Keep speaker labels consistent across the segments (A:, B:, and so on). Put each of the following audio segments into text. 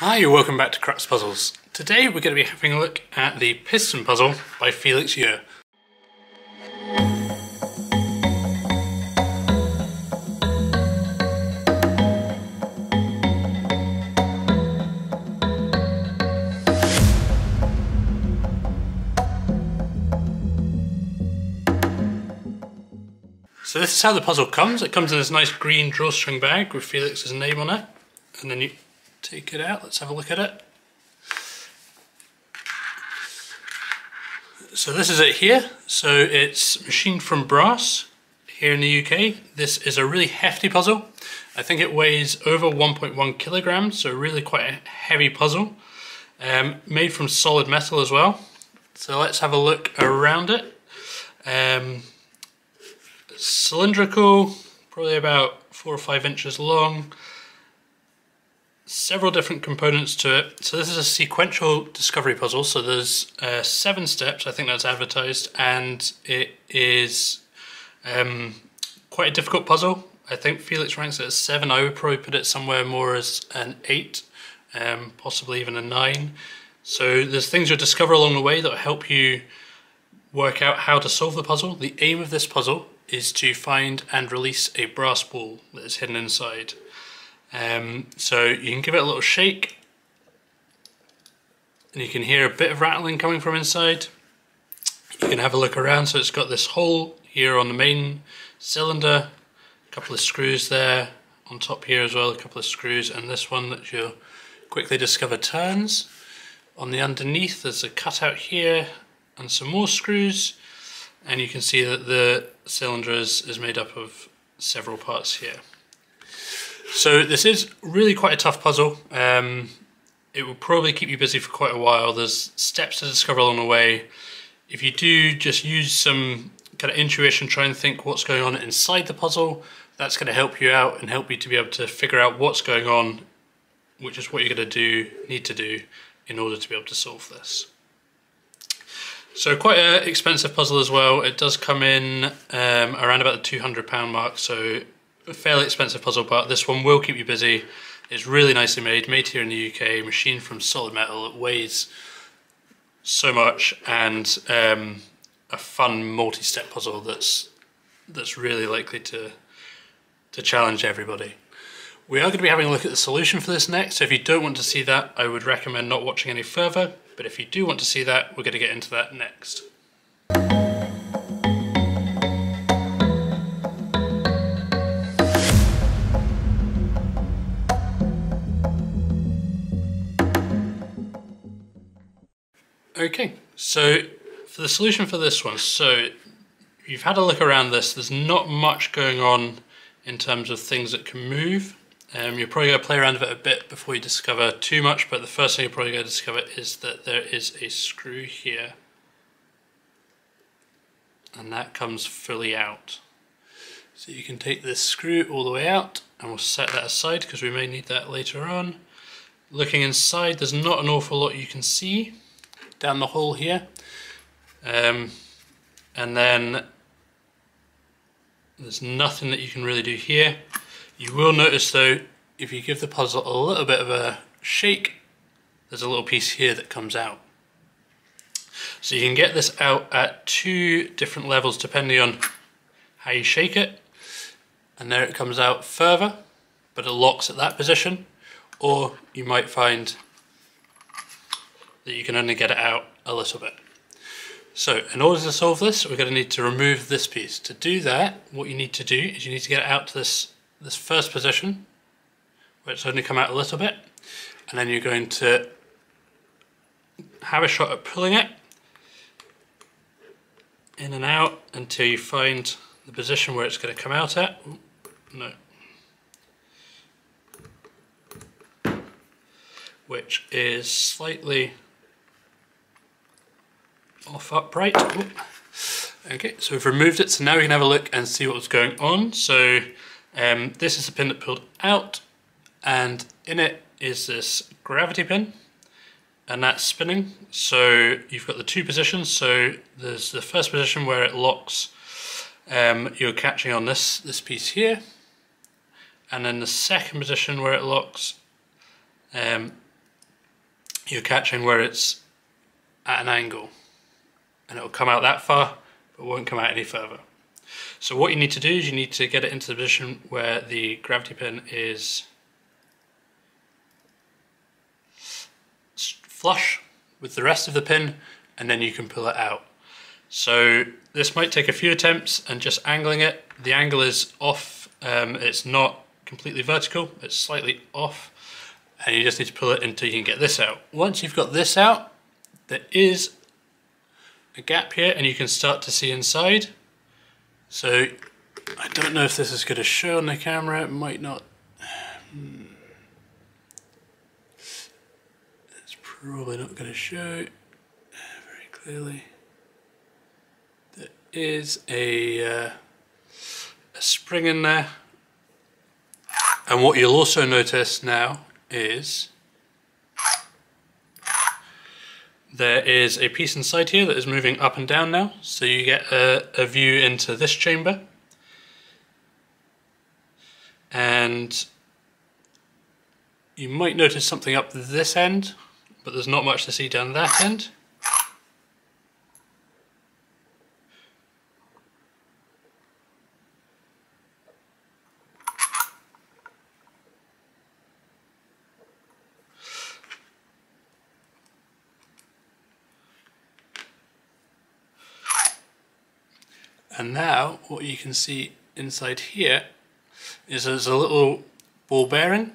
A: Hi, welcome back to Crux Puzzles. Today we're going to be having a look at the Piston Puzzle by Felix Ure. So this is how the puzzle comes. It comes in this nice green drawstring bag with Felix's name on it, and then you take it out. Let's have a look at it. So this is it here. So it's machined from brass here in the UK. This is a really hefty puzzle. I think it weighs over 1.1 kilograms, so really quite a heavy puzzle. Made from solid metal as well. So let's have a look around it. Cylindrical, probably about 4 or 5 inches long. Several different components to it. So this is a sequential discovery puzzle, so there's 7 steps, I think that's advertised, and it is quite a difficult puzzle. I think Felix ranks it as 7, I would probably put it somewhere more as an 8, possibly even a 9. So there's things you'll discover along the way that will help you work out how to solve the puzzle. The aim of this puzzle is to find and release a brass ball that is hidden inside. So you can give it a little shake and you can hear a bit of rattling coming from inside. You can have a look around, so it's got this hole here on the main cylinder, a couple of screws there, on top here as well, a couple of screws, and this one that you'll quickly discover turns. On the underneath there's a cutout here and some more screws, and you can see that the cylinder is made up of several parts here. So this is really quite a tough puzzle. It will probably keep you busy for quite a while. There's steps to discover along the way. If you do just use some kind of intuition, try and think what's going on inside the puzzle, that's going to help you out and help you to be able to figure out what's going on, which is what you're going to need to do in order to be able to solve this. So quite an expensive puzzle as well. It does come in around about the £200 mark, so a fairly expensive puzzle, but this one will keep you busy. It's really nicely made here in the UK, machined from solid metal. It weighs so much, and a fun multi-step puzzle that's really likely to challenge everybody. We are going to be having a look at the solution for this next, so if you don't want to see that, I would recommend not watching any further, but if you do want to see that, we're going to get into that next. Okay, so for the solution for this one, so you've had a look around this, there's not much going on in terms of things that can move. You're probably going to play around with it a bit before you discover too much, but the first thing you're probably going to discover is that there is a screw here. And that comes fully out. So you can take this screw all the way out, and we'll set that aside because we may need that later on. Looking inside, there's not an awful lot you can see down the hole here. And then there's nothing that you can really do here. You will notice though, if you give the puzzle a little bit of a shake, there's a little piece here that comes out. So you can get this out at 2 different levels depending on how you shake it. And there it comes out further, but it locks at that position. Or you might find that you can only get it out a little bit. So in order to solve this, we're going to need to remove this piece. To do that, what you need to do is you need to get it out to this first position, where it's only come out a little bit, and then you're going to have a shot at pulling it in and out until you find the position where it's going to come out at. Ooh, no. Which is slightly off upright. Ooh. Okay, so we've removed it, so now we can have a look and see what's going on. So this is the pin that pulled out, and in it is this gravity pin, and that's spinning. So you've got the 2 positions. So there's the first position where it locks, you're catching on this piece here, and then the second position where it locks, you're catching where it's at an angle, and it will come out that far but won't come out any further. So what you need to do is you need to get it into the position where the gravity pin is flush with the rest of the pin, and then you can pull it out. So this might take a few attempts and just angling it. The angle is off, it's not completely vertical, it's slightly off, and you just need to pull it until you can get this out. Once you've got this out, there is a gap here and you can start to see inside. So I don't know if this is going to show on the camera, it might not. It's probably not going to show very clearly. There is a spring in there, and what you'll also notice now is there is a piece inside here that is moving up and down now, so you get a view into this chamber. And you might notice something up this end, but there's not much to see down that end. And now what you can see inside here is there's a little ball bearing.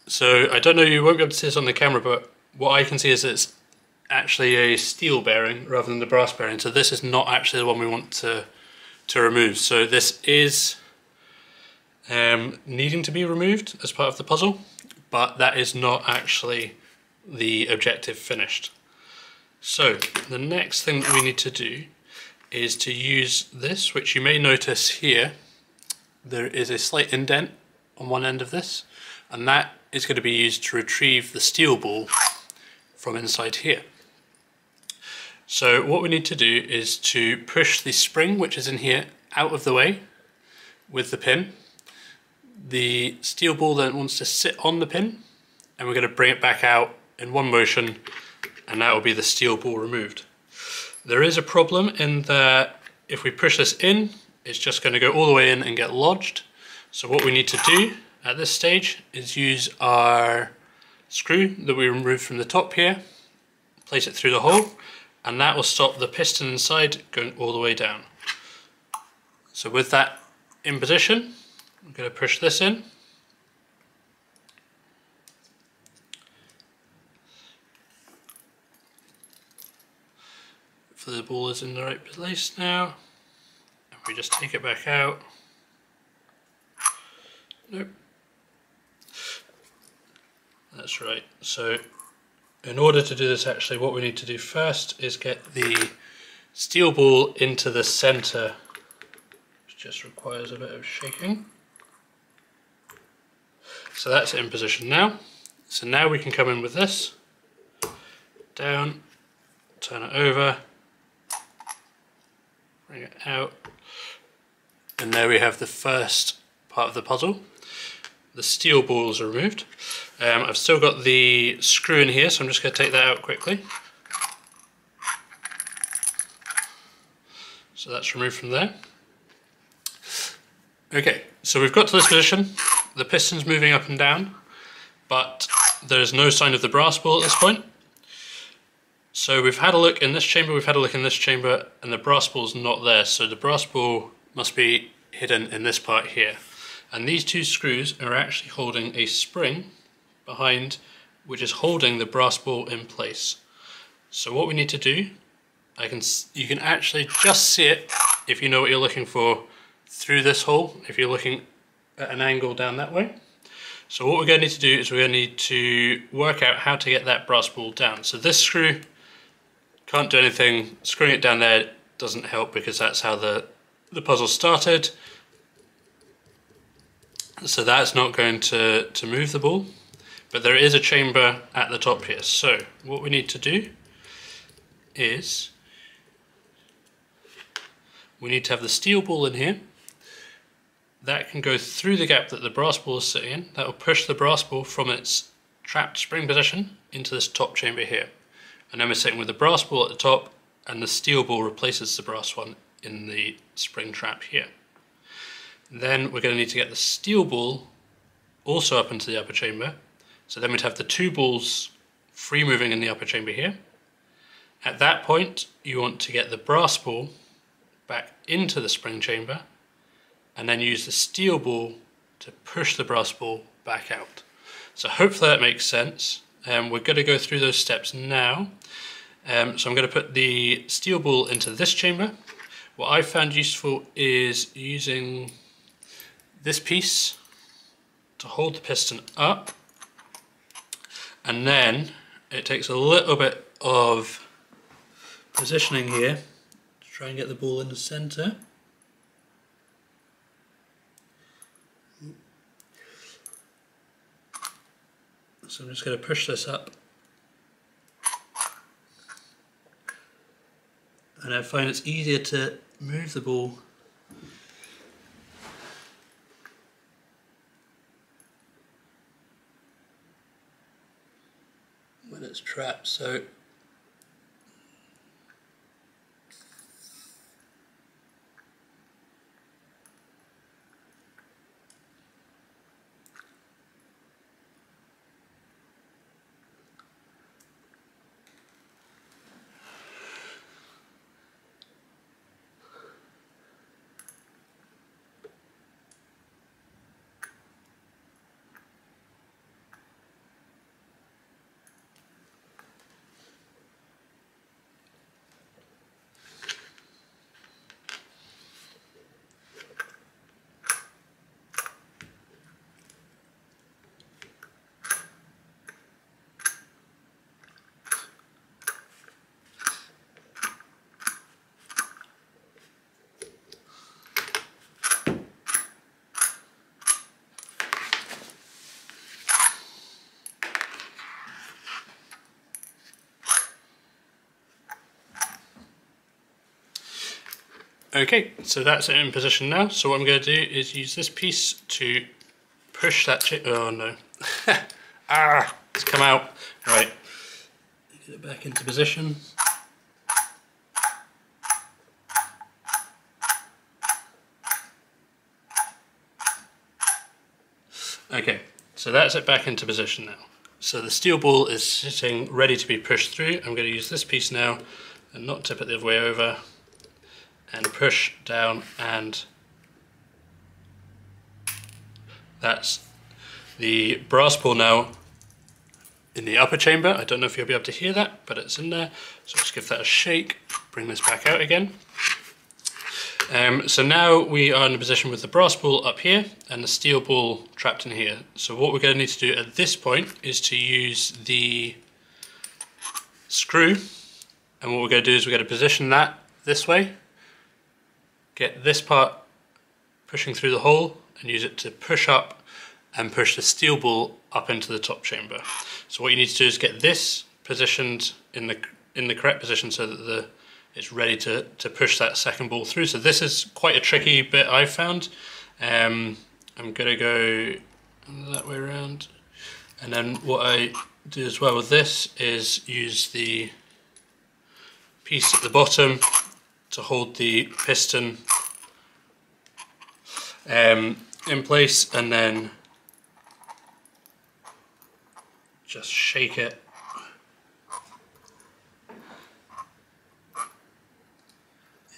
A: So I don't know, you won't be able to see this on the camera, but what I can see is it's actually a steel bearing rather than the brass bearing. So this is not actually the one we want to remove. So this is needing to be removed as part of the puzzle, but that is not actually the objective finished. So the next thing that we need to do is to use this, which you may notice here. There is a slight indent on one end of this, and that is going to be used to retrieve the steel ball from inside here. So what we need to do is to push the spring, which is in here, out of the way with the pin. The steel ball then wants to sit on the pin, and we're going to bring it back out in one motion, and that will be the steel ball removed. There is a problem in that if we push this in, it's just going to go all the way in and get lodged. So what we need to do at this stage is use our screw that we removed from the top here, place it through the hole, and that will stop the piston inside going all the way down. So with that in position, I'm going to push this in. So the ball is in the right place now, and we just take it back out. Nope. That's right. So in order to do this, actually what we need to do first is get the steel ball into the center, which just requires a bit of shaking. So that's in position now. So now we can come in with this, down, turn it over, bring it out, and there we have the first part of the puzzle. The steel balls are removed. I've still got the screw in here, so I'm just going to take that out quickly. So that's removed from there. Okay, so we've got to this position. The piston's moving up and down, but there's no sign of the brass ball at this point. So we've had a look in this chamber, we've had a look in this chamber, and the brass ball's not there. So the brass ball must be hidden in this part here. And these two screws are actually holding a spring behind, which is holding the brass ball in place. So what we need to do, you can actually just see it, if you know what you're looking for, through this hole, if you're looking at an angle down that way. So what we're going to need to do is we're going to need to work out how to get that brass ball down. So this screw can't do anything. Screwing it down there doesn't help because that's how the puzzle started. So that's not going to move the ball, but there is a chamber at the top here. So what we need to do is we need to have the steel ball in here. That can go through the gap that the brass ball is sitting in. That will push the brass ball from its trapped spring position into this top chamber here. And then we're sitting with the brass ball at the top, and the steel ball replaces the brass one in the spring trap here. Then we're going to need to get the steel ball also up into the upper chamber. So then we'd have the two balls free moving in the upper chamber here. At that point, you want to get the brass ball back into the spring chamber, and then use the steel ball to push the brass ball back out. So hopefully that makes sense. We're going to go through those steps now. So I'm going to put the steel ball into this chamber. What I've found useful is using this piece to hold the piston up, and then it takes a little bit of positioning here to try and get the ball in the center. So I'm just going to push this up, and I find it's easier to move the ball when it's trapped. So okay, so that's it in position now. So what I'm going to do is use this piece to push that oh no. It's come out. Right, get it back into position. Okay, so that's it back into position now. So the steel ball is sitting ready to be pushed through. I'm going to use this piece now and not tip it the other way over, and push down, and that's the brass ball now in the upper chamber. I don't know if you'll be able to hear that, but it's in there. So just give that a shake, bring this back out again. So now we are in a position with the brass ball up here and the steel ball trapped in here. So what we're going to need to do at this point is to use the screw, and what we're going to do is we're going to position that this way, get this part pushing through the hole, and use it to push up and push the steel ball up into the top chamber. So what you need to do is get this positioned in the correct position so that it's ready to push that second ball through. So this is quite a tricky bit I've found. I'm going to go that way around, and then what I do as well with this is use the piece at the bottom to hold the piston in place, and then just shake it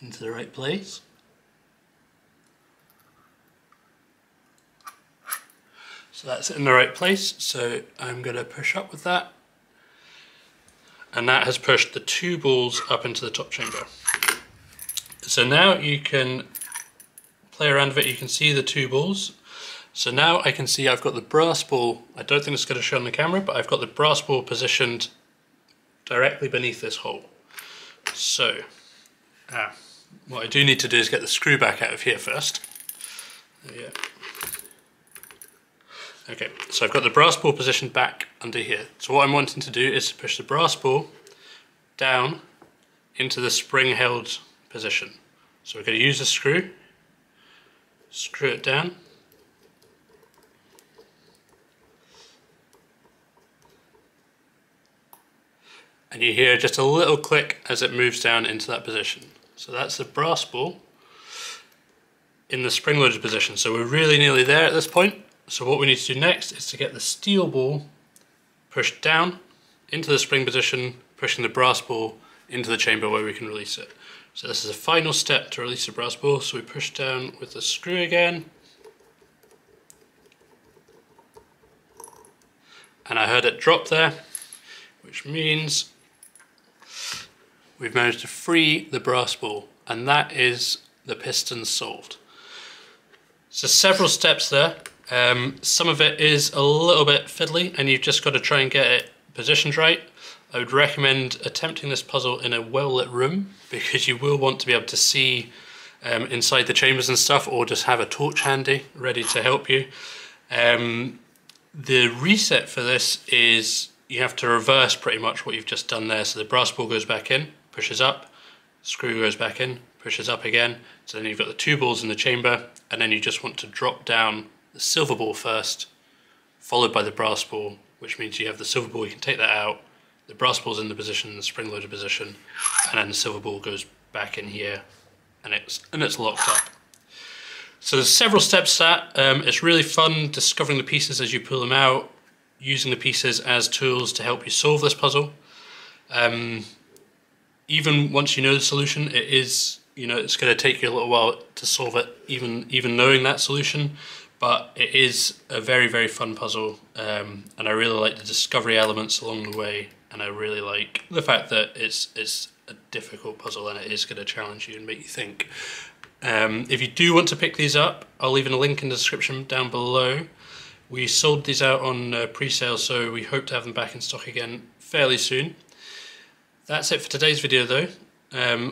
A: into the right place. So that's in the right place, so I'm going to push up with that, and that has pushed the two balls up into the top chamber. So now you can play around with it, you can see the two balls. So now I can see I've got the brass ball, I don't think it's going to show on the camera, but I've got the brass ball positioned directly beneath this hole. So, what I do need to do is get the screw back out of here first. Yeah. Okay, so I've got the brass ball positioned back under here. So what I'm wanting to do is to push the brass ball down into the spring-held position. So we're going to use a screw, screw it down, and you hear just a little click as it moves down into that position. So that's the brass ball in the spring-loaded position. So we're really nearly there at this point. So what we need to do next is to get the steel ball pushed down into the spring position, pushing the brass ball into the chamber where we can release it. So this is a final step to release the brass ball. So we push down with the screw again. And I heard it drop there, which means we've managed to free the brass ball, and that is the piston solved. So several steps there. Some of it is a little bit fiddly and you've just got to try and get it positioned right. I would recommend attempting this puzzle in a well-lit room, because you will want to be able to see inside the chambers and stuff, or just have a torch handy ready to help you. The reset for this is you have to reverse pretty much what you've just done there. So the brass ball goes back in, pushes up, screw goes back in, pushes up again. So then you've got the two balls in the chamber, and then you just want to drop down the silver ball first, followed by the brass ball, which means you have the silver ball, you can take that out, the brass ball's in the position, the spring-loaded position, and then the silver ball goes back in here, and it's locked up. So there's several steps to that. It's really fun discovering the pieces as you pull them out, using the pieces as tools to help you solve this puzzle. Even once you know the solution, it is, it's going to take you a little while to solve it, even knowing that solution. But it is a very, very fun puzzle, and I really like the discovery elements along the way, and I really like the fact that it's a difficult puzzle and it is going to challenge you and make you think. If you do want to pick these up, I'll leave a link in the description down below. We sold these out on pre-sale, so we hope to have them back in stock again fairly soon. That's it for today's video though.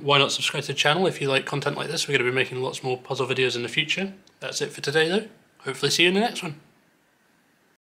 A: Why not subscribe to the channel if you like content like this? We're going to be making lots more puzzle videos in the future. That's it for today though. Hopefully see you in the next one.